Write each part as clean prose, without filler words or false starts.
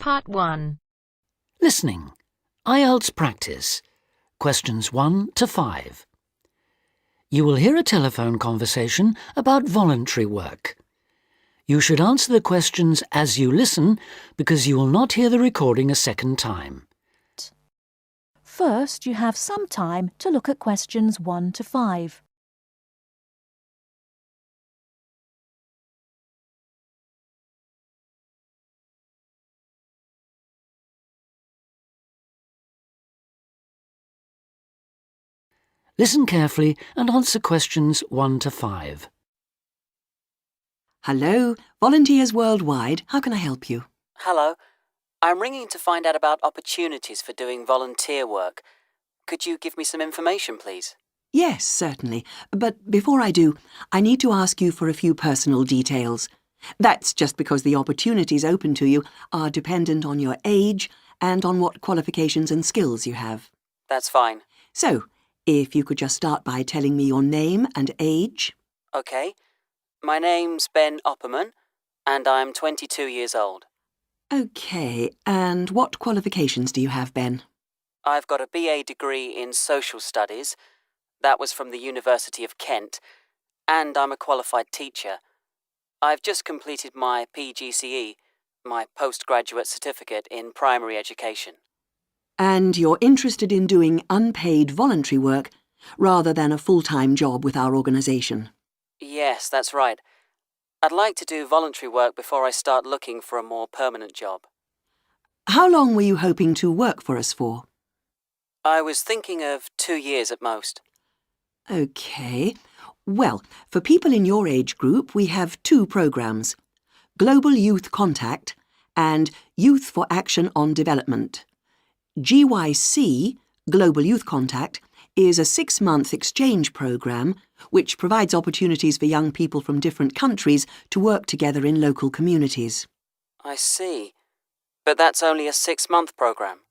Part 1. Listening. Ielts practice. Questions 1 to 5. You will hear a telephone conversation about voluntary work. You should answer the questions as you listen because you will not hear the recording a second time. First, you have some time to look at questions 1 to 5. Listen carefully and answer questions 1 to 5. Hello, Volunteers Worldwide. How can I help you? Hello. I'm ringing to find out about opportunities for doing volunteer work. Could you give me some information, please? Yes, certainly. But before I do, I need to ask you for a few personal details. That's just because the opportunities open to you are dependent on your age and on what qualifications and skills you have. That's fine. So, if you could just start by telling me your name and age. Okay. My name's Ben Opperman, and I'm 22 years old. Okay, and what qualifications do you have, Ben? I've got a BA degree in Social Studies. That was from the University of Kent. And I'm a qualified teacher. I've just completed my PGCE, my postgraduate certificate in primary education. And you're interested in doing unpaid voluntary work rather than a full-time job with our organisation? Yes, that's right. I'd like to do voluntary work before I start looking for a more permanent job. How long were you hoping to work for us for? I was thinking of 2 years at most. OK. Well, for people in your age group, we have 2 programmes: Global Youth Contact and Youth for Action on Development. GYC, Global Youth Contact, is a 6-month exchange programme which provides opportunities for young people from different countries to work together in local communities. I see. But that's only a 6-month programme.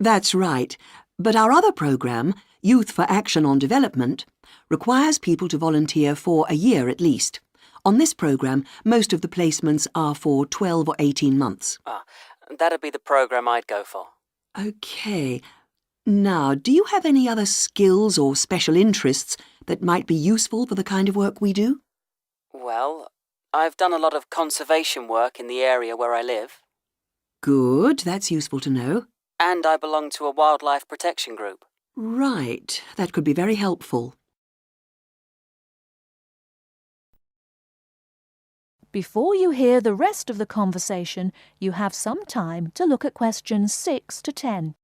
That's right. But our other programme, Youth for Action on Development, requires people to volunteer for a year at least. On this programme, most of the placements are for 12 or 18 months. That'd be the programme I'd go for. OK. Now, do you have any other skills or special interests that might be useful for the kind of work we do? Well, I've done a lot of conservation work in the area where I live. Good, that's useful to know. And I belong to a wildlife protection group. Right, that could be very helpful. Before you hear the rest of the conversation, you have some time to look at questions 6 to 10.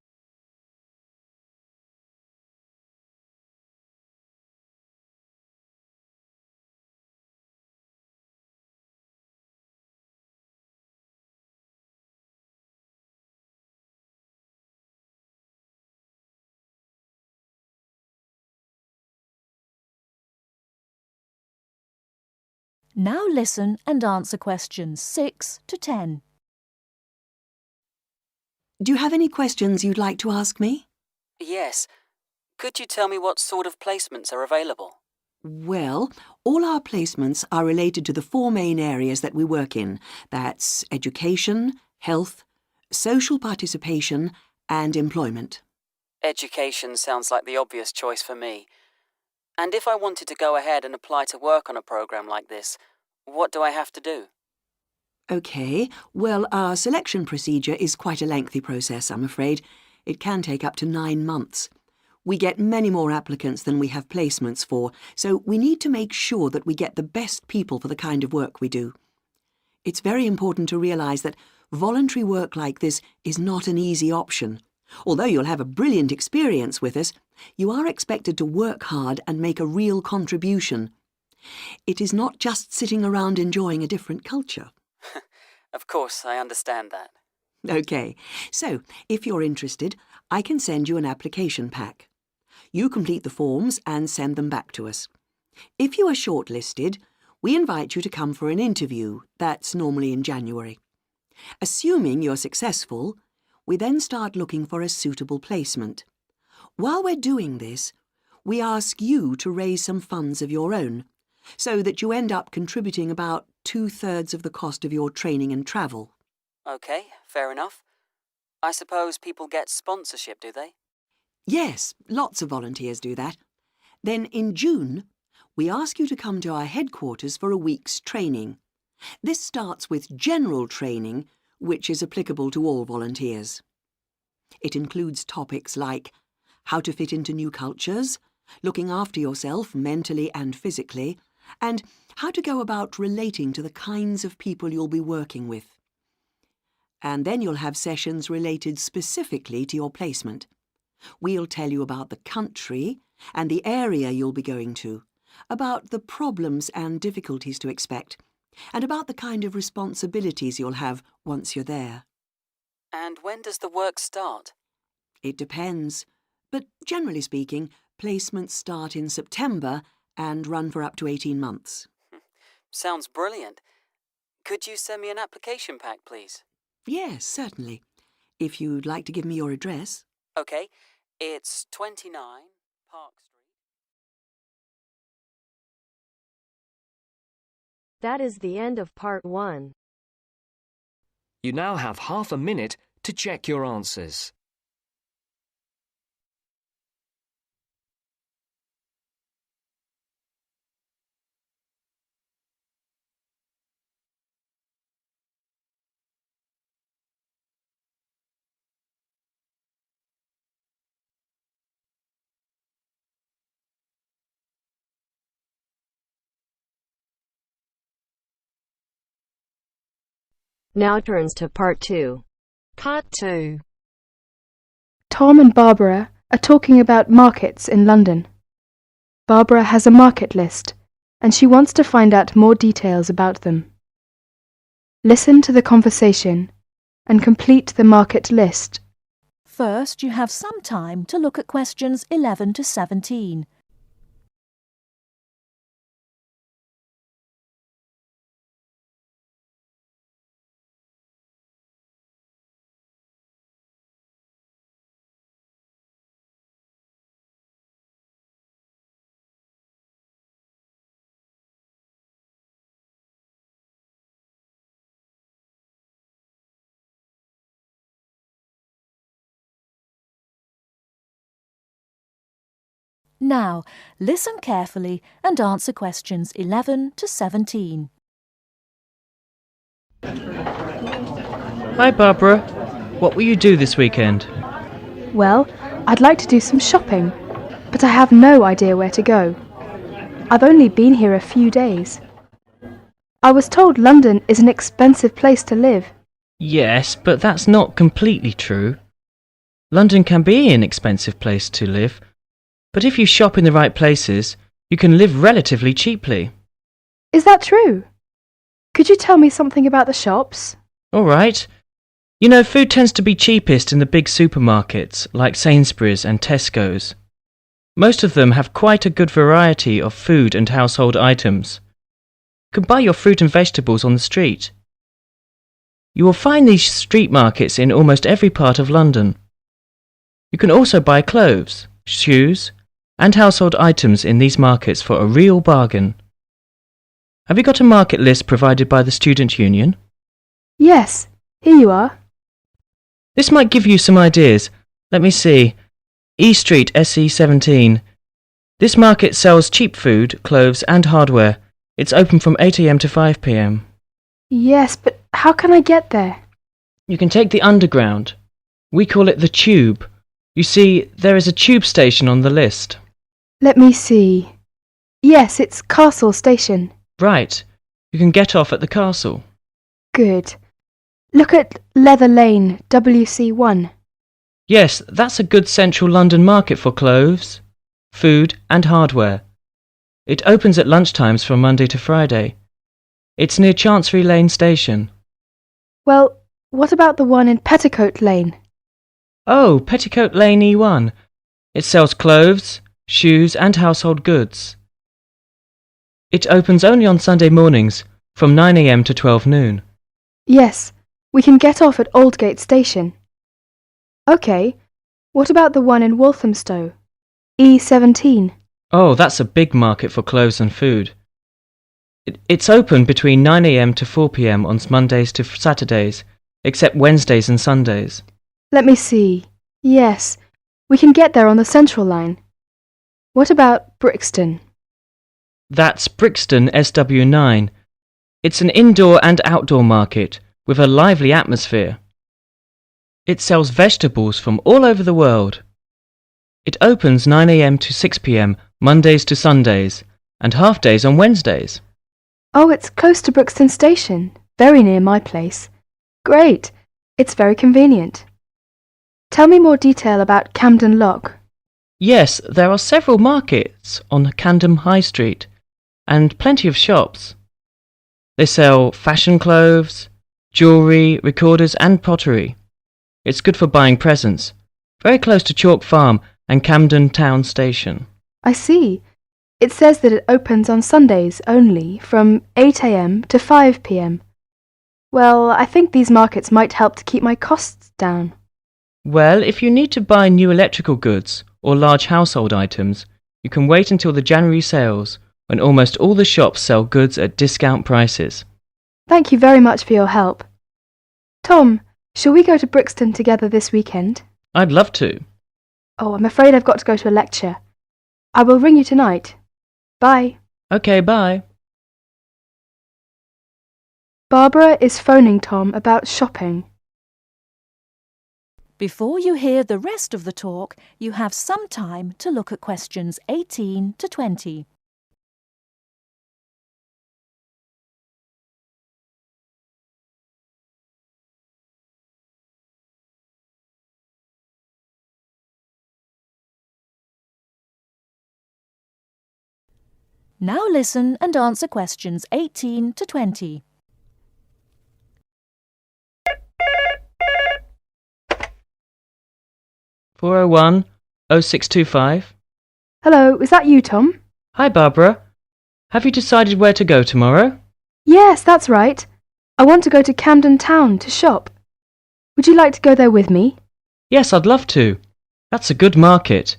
Now listen and answer questions 6 to 10. Do you have any questions you'd like to ask me? Yes. Could you tell me what sort of placements are available? Well, all our placements are related to the 4 main areas that we work in. That's education, health, social participation and employment. Education sounds like the obvious choice for me. And if I wanted to go ahead and apply to work on a programme like this, what do I have to do? OK, well, our selection procedure is quite a lengthy process, I'm afraid. It can take up to 9 months. We get many more applicants than we have placements for, so we need to make sure that we get the best people for the kind of work we do. It's very important to realise that voluntary work like this is not an easy option. Although you'll have a brilliant experience with us, you are expected to work hard and make a real contribution. It is not just sitting around enjoying a different culture. Of course, I understand that. OK, so if you're interested, I can send you an application pack. You complete the forms and send them back to us. If you are shortlisted, we invite you to come for an interview. That's normally in January. Assuming you're successful, we then start looking for a suitable placement. While we're doing this, we ask you to raise some funds of your own, so that you end up contributing about 2/3 of the cost of your training and travel. OK, fair enough. I suppose people get sponsorship, do they? Yes, lots of volunteers do that. Then in June, we ask you to come to our headquarters for a week's training. This starts with general training, which is applicable to all volunteers. It includes topics like how to fit into new cultures, looking after yourself mentally and physically, and how to go about relating to the kinds of people you'll be working with. And then you'll have sessions related specifically to your placement. We'll tell you about the country and the area you'll be going to, about the problems and difficulties to expect, and about the kind of responsibilities you'll have once you're there. And when does the work start? It depends, but generally speaking, placements start in September and run for up to 18 months. Sounds brilliant. Could you send me an application pack, please? Yes, certainly. If you'd like to give me your address. OK, it's 29 Park Street. That is the end of part 1. You now have half a minute to check your answers. Now turns to part 2. Part 2. Tom and Barbara are talking about markets in London. Barbara has a market list, and she wants to find out more details about them. Listen to the conversation and complete the market list. First, you have some time to look at questions 11 to 17. Now, listen carefully and answer questions 11 to 17. Hi Barbara, what will you do this weekend? Well, I'd like to do some shopping, but I have no idea where to go. I've only been here a few days. I was told London is an expensive place to live. Yes, but that's not completely true. London can be an expensive place to live, but if you shop in the right places, you can live relatively cheaply. Is that true? Could you tell me something about the shops? All right. You know, food tends to be cheapest in the big supermarkets, like Sainsbury's and Tesco's. Most of them have quite a good variety of food and household items. You can buy your fruit and vegetables on the street. You will find these street markets in almost every part of London. You can also buy clothes, shoes, and household items in these markets for a real bargain. Have you got a market list provided by the Student Union? Yes, here you are. This might give you some ideas. Let me see. E Street, SE17. This market sells cheap food, clothes and hardware. It's open from 8 AM to 5 PM. Yes, but how can I get there? You can take the Underground. We call it the Tube. You see, there is a tube station on the list. Let me see. Yes, it's Castle Station. Right. You can get off at the castle. Good. Look at Leather Lane, WC1. Yes, that's a good central London market for clothes, food and hardware. It opens at lunchtimes from Monday to Friday. It's near Chancery Lane Station. Well, what about the one in Petticoat Lane? Oh, Petticoat Lane E1. It sells clothes, shoes and household goods. It opens only on Sunday mornings from 9 AM to 12 noon. Yes, we can get off at Aldgate Station. OK, what about the one in Walthamstow? E17. Oh, that's a big market for clothes and food. It's open between 9 AM to 4 PM on Mondays to Saturdays, except Wednesdays and Sundays. Let me see. Yes, we can get there on the Central line. What about Brixton? That's Brixton SW9. It's an indoor and outdoor market with a lively atmosphere. It sells vegetables from all over the world. It opens 9 a.m. to 6 p.m. Mondays to Sundays and half days on Wednesdays. Oh, it's close to Brixton Station, very near my place. Great, it's very convenient. Tell me more detail about Camden Lock. Yes, there are several markets on Camden High Street and plenty of shops. They sell fashion clothes, jewellery, recorders and pottery. It's good for buying presents. Very close to Chalk Farm and Camden Town Station. I see. It says that it opens on Sundays only from 8 a.m. to 5 p.m. Well, I think these markets might help to keep my costs down. Well, if you need to buy new electrical goods or large household items, you can wait until the January sales when almost all the shops sell goods at discount prices. Thank you very much for your help. Tom, shall we go to Brixton together this weekend? I'd love to. Oh, I'm afraid I've got to go to a lecture. I will ring you tonight. Bye. Okay, bye. Barbara is phoning Tom about shopping. Before you hear the rest of the talk, you have some time to look at questions 18 to 20. Now listen and answer questions 18 to 20. (401 0625). Hello, is that you, Tom? Hi, Barbara. Have you decided where to go tomorrow? Yes, that's right. I want to go to Camden Town to shop. Would you like to go there with me? Yes, I'd love to. That's a good market.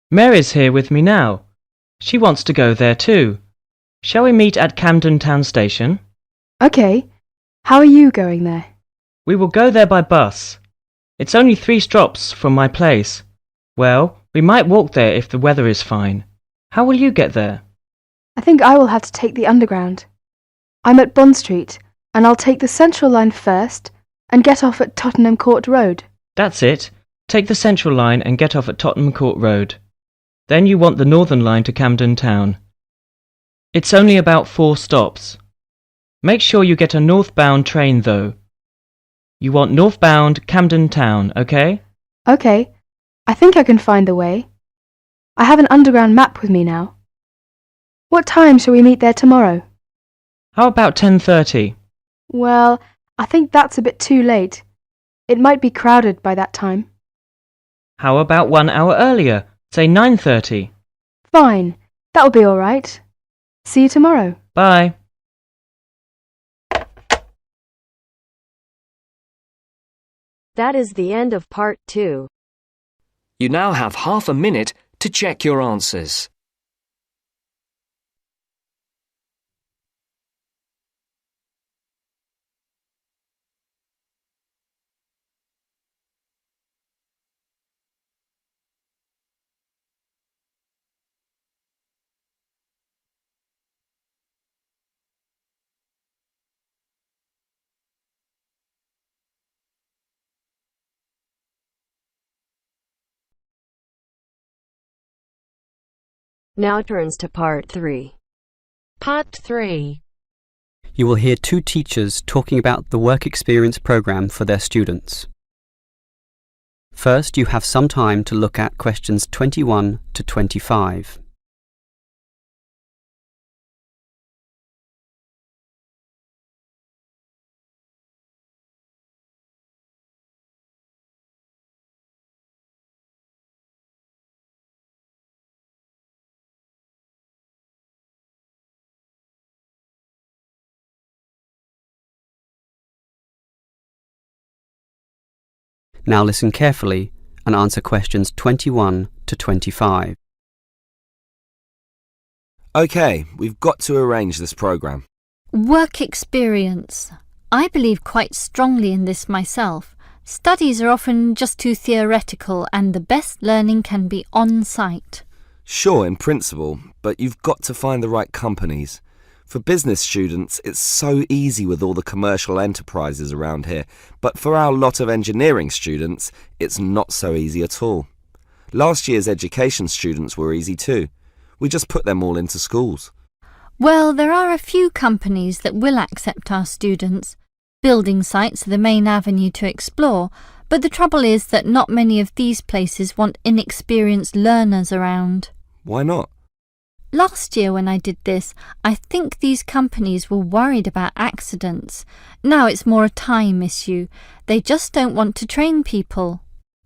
Mary's here with me now. She wants to go there too. Shall we meet at Camden Town Station? OK. How are you going there? We will go there by bus. It's only 3 stops from my place. Well, we might walk there if the weather is fine. How will you get there? I think I will have to take the Underground. I'm at Bond Street, and I'll take the Central line first and get off at Tottenham Court Road. That's it. Take the Central line and get off at Tottenham Court Road. Then you want the Northern line to Camden Town. It's only about 4 stops. Make sure you get a northbound train though. You want northbound Camden Town, OK? OK. I think I can find the way. I have an Underground map with me now. What time shall we meet there tomorrow? How about 10:30? Well, I think that's a bit too late. It might be crowded by that time. How about 1 hour earlier? Say 9:30. Fine. That'll be all right. See you tomorrow. Bye. That is the end of part 2. You now have half a minute to check your answers. Now turns to part 3. Part 3. You will hear 2 teachers talking about the work experience programme for their students. First, you have some time to look at questions 21 to 25. Now listen carefully and answer questions 21 to 25. OK, we've got to arrange this programme. Work experience. I believe quite strongly in this myself. Studies are often just too theoretical and the best learning can be on-site. Sure, in principle, but you've got to find the right companies. For business students, it's so easy with all the commercial enterprises around here, but for our lot of engineering students, it's not so easy at all. Last year's education students were easy too. We just put them all into schools. Well, there are a few companies that will accept our students. Building sites are the main avenue to explore, but the trouble is that not many of these places want inexperienced learners around. Why not? Last year when I did this, I think these companies were worried about accidents. Now it's more a time issue. They just don't want to train people.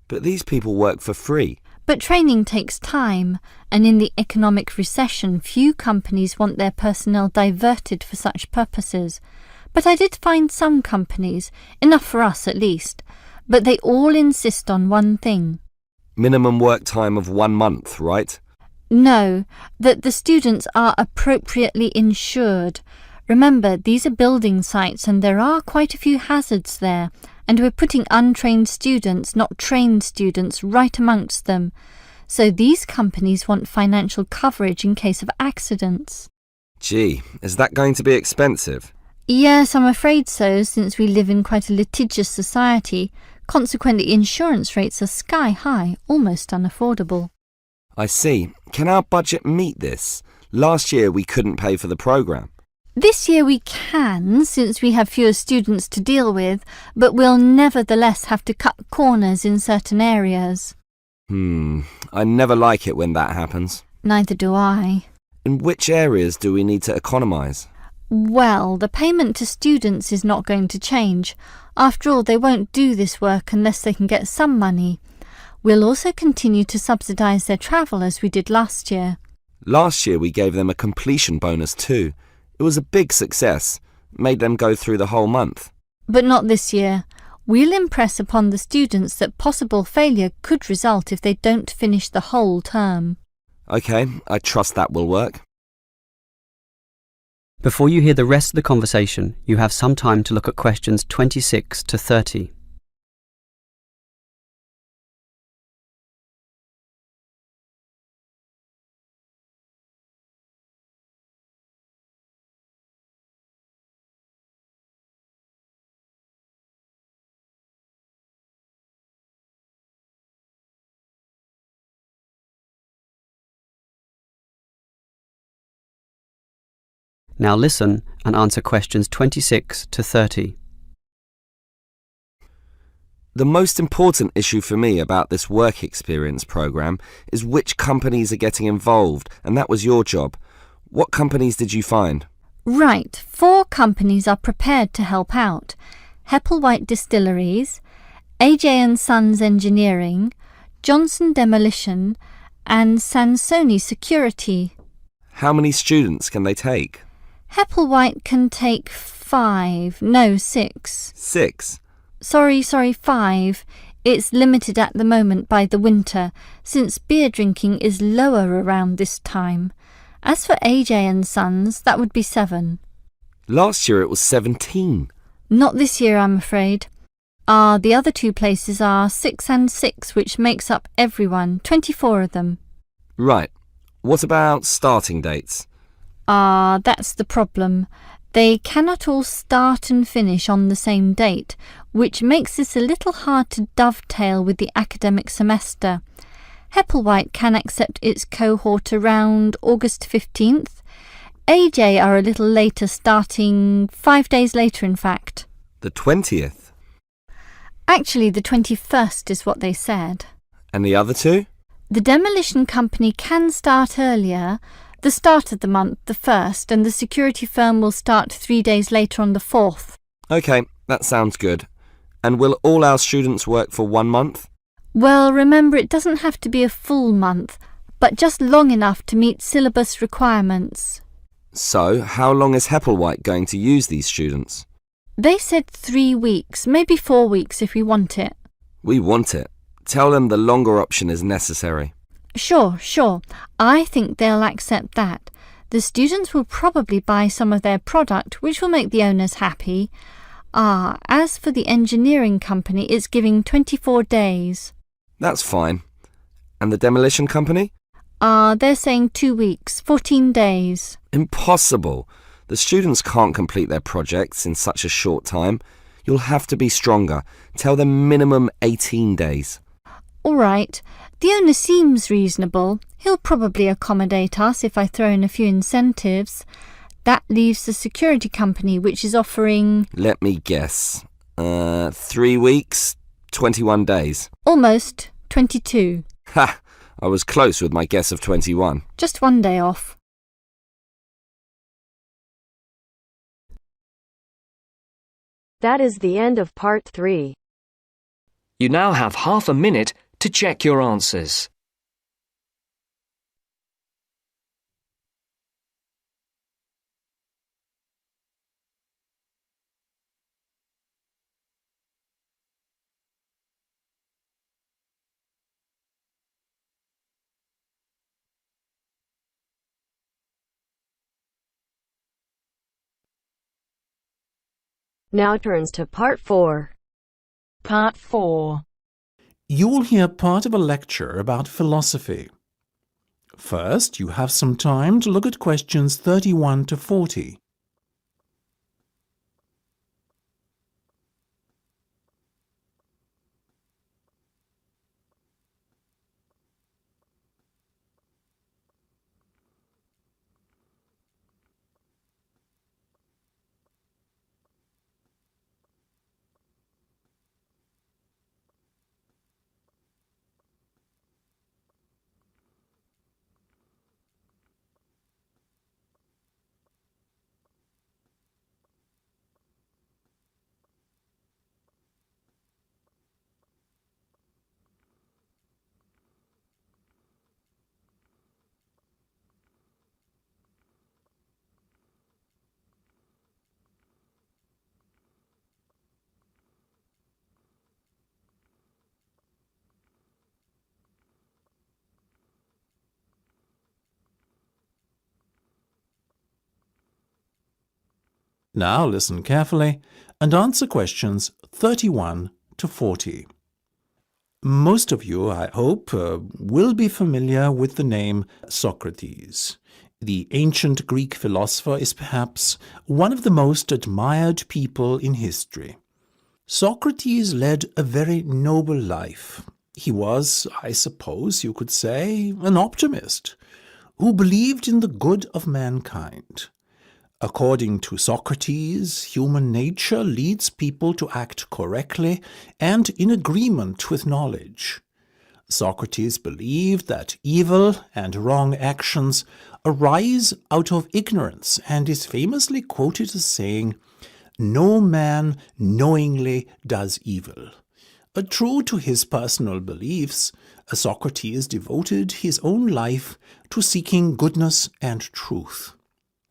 But these people work for free. But training takes time, and in the economic recession, few companies want their personnel diverted for such purposes. But I did find some companies, enough for us at least, but they all insist on one thing. Minimum work time of 1 month, right? No, that the students are appropriately insured. Remember, these are building sites and there are quite a few hazards there, and we're putting untrained students, not trained students, right amongst them. So these companies want financial coverage in case of accidents. Gee, is that going to be expensive? Yes, I'm afraid so, since we live in quite a litigious society. Consequently, insurance rates are sky high, almost unaffordable. I see. Can our budget meet this? Last year we couldn't pay for the programme. This year we can, since we have fewer students to deal with, but we'll nevertheless have to cut corners in certain areas. I never like it when that happens. Neither do I. In which areas do we need to economise? Well, the payment to students is not going to change. After all, they won't do this work unless they can get some money. We'll also continue to subsidise their travel as we did last year. Last year we gave them a completion bonus too. It was a big success. Made them go through the whole month. But not this year. We'll impress upon the students that possible failure could result if they don't finish the whole term. OK, I trust that will work. Before you hear the rest of the conversation, you have some time to look at questions 26 to 30. Now listen and answer questions 26 to 30. The most important issue for me about this work experience programme is which companies are getting involved, and that was your job. What companies did you find? Right, 4 companies are prepared to help out. Hepplewhite Distilleries, AJ & Sons Engineering, Johnson Demolition, and Sansoni Security. How many students can they take? Hepplewhite can take 6. 6? Sorry, 5. It's limited at the moment by the winter, since beer drinking is lower around this time. As for AJ & Sons, that would be 7. Last year it was 17. Not this year, I'm afraid. The other 2 places are 6 and 6, which makes up everyone, 24 of them. Right. What about starting dates? That's the problem. They cannot all start and finish on the same date, which makes this a little hard to dovetail with the academic semester. Hepplewhite can accept its cohort around August 15th. AJ are a little later, starting 5 days later, in fact. The 20th? Actually, the 21st is what they said. And the other 2? The demolition company can start earlier, the start of the month, the 1st, and the security firm will start 3 days later on the 4th. OK, that sounds good. And will all our students work for 1 month? Well, remember, it doesn't have to be a full month, but just long enough to meet syllabus requirements. So, how long is Hepplewhite going to use these students? They said 3 weeks, maybe 4 weeks if we want it. We want it. Tell them the longer option is necessary. Sure. I think they'll accept that. The students will probably buy some of their product, which will make the owners happy. As for the engineering company, it's giving 24 days. That's fine. And the demolition company? They're saying 2 weeks, 14 days. Impossible. The students can't complete their projects in such a short time. You'll have to be stronger. Tell them minimum 18 days. All right. The owner seems reasonable. He'll probably accommodate us if I throw in a few incentives. That leaves the security company, which is offering... Let me guess. 3 weeks, 21 days. Almost 22. Ha! I was close with my guess of 21. Just 1 day off. That is the end of part 3. You now have half a minute to check your answers. Now turns to part 4. Part 4. You will hear part of a lecture about philosophy. First, you have some time to look at questions 31 to 40. Now listen carefully and answer questions 31 to 40. Most of you, I hope, will be familiar with the name Socrates. The ancient Greek philosopher is perhaps one of the most admired people in history. Socrates led a very noble life. He was, I suppose you could say, an optimist who believed in the good of mankind. According to Socrates, human nature leads people to act correctly and in agreement with knowledge. Socrates believed that evil and wrong actions arise out of ignorance and is famously quoted as saying, "No man knowingly does evil." True to his personal beliefs, Socrates devoted his own life to seeking goodness and truth.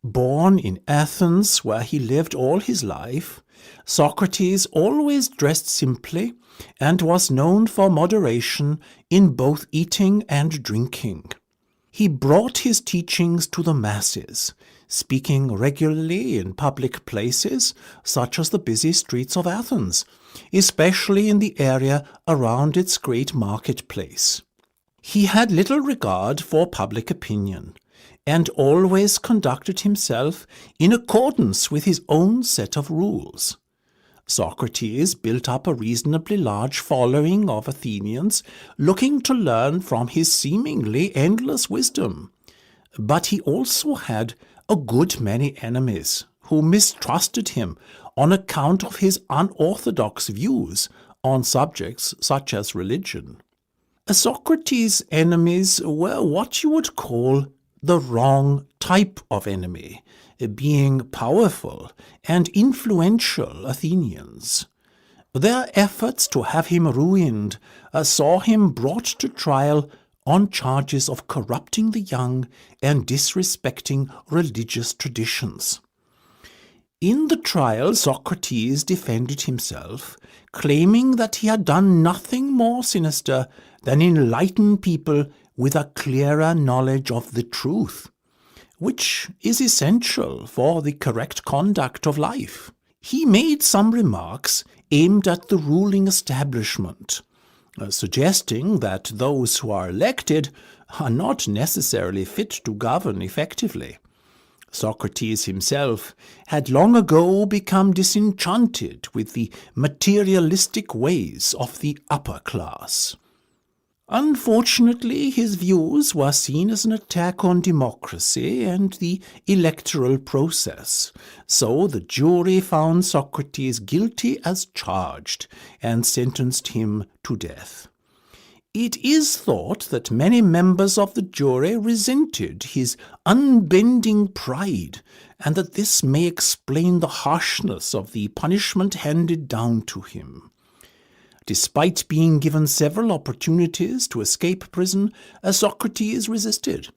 Born in Athens, where he lived all his life, Socrates always dressed simply and was known for moderation in both eating and drinking. He brought his teachings to the masses, speaking regularly in public places such as the busy streets of Athens, especially in the area around its great marketplace. He had little regard for public opinion, and always conducted himself in accordance with his own set of rules. Socrates built up a reasonably large following of Athenians looking to learn from his seemingly endless wisdom. But he also had a good many enemies who mistrusted him on account of his unorthodox views on subjects such as religion. Socrates' enemies were what you would call the wrong type of enemy, being powerful and influential Athenians. Their efforts to have him ruined saw him brought to trial on charges of corrupting the young and disrespecting religious traditions. In the trial, Socrates defended himself, claiming that he had done nothing more sinister than enlighten people with a clearer knowledge of the truth, which is essential for the correct conduct of life. He made some remarks aimed at the ruling establishment, suggesting that those who are elected are not necessarily fit to govern effectively. Socrates himself had long ago become disenchanted with the materialistic ways of the upper class. Unfortunately, his views were seen as an attack on democracy and the electoral process, so the jury found Socrates guilty as charged and sentenced him to death. It is thought that many members of the jury resented his unbending pride, and that this may explain the harshness of the punishment handed down to him. Despite being given several opportunities to escape prison, Socrates resisted,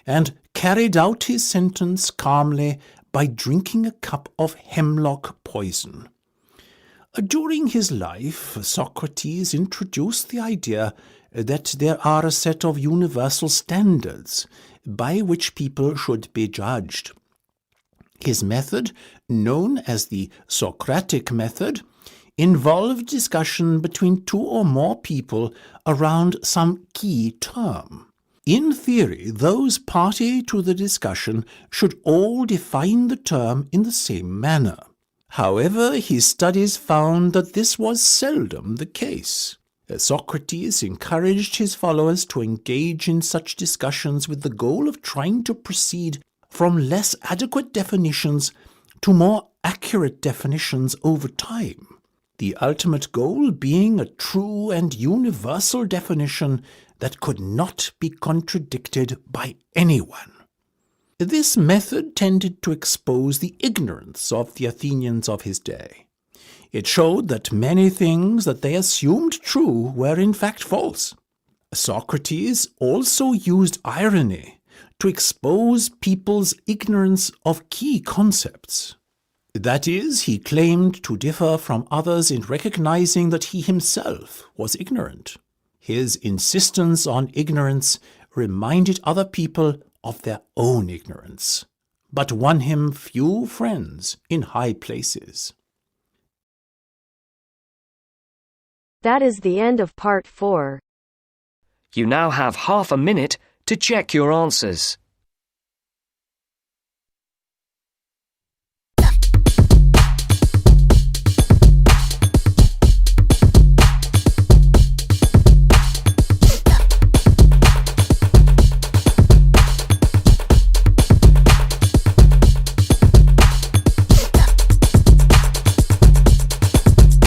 and carried out his sentence calmly by drinking a cup of hemlock poison. During his life, Socrates introduced the idea that there are a set of universal standards by which people should be judged. His method, known as the Socratic method, involved discussion between two or more people around some key term. In theory, those party to the discussion should all define the term in the same manner. However, his studies found that this was seldom the case. Socrates encouraged his followers to engage in such discussions with the goal of trying to proceed from less adequate definitions to more accurate definitions over time, the ultimate goal being a true and universal definition that could not be contradicted by anyone. This method tended to expose the ignorance of the Athenians of his day. It showed that many things that they assumed true were in fact false. Socrates also used irony to expose people's ignorance of key concepts. That is, he claimed to differ from others in recognizing that he himself was ignorant. His insistence on ignorance reminded other people of their own ignorance, but won him few friends in high places. That is the end of part 4. You now have half a minute to check your answers.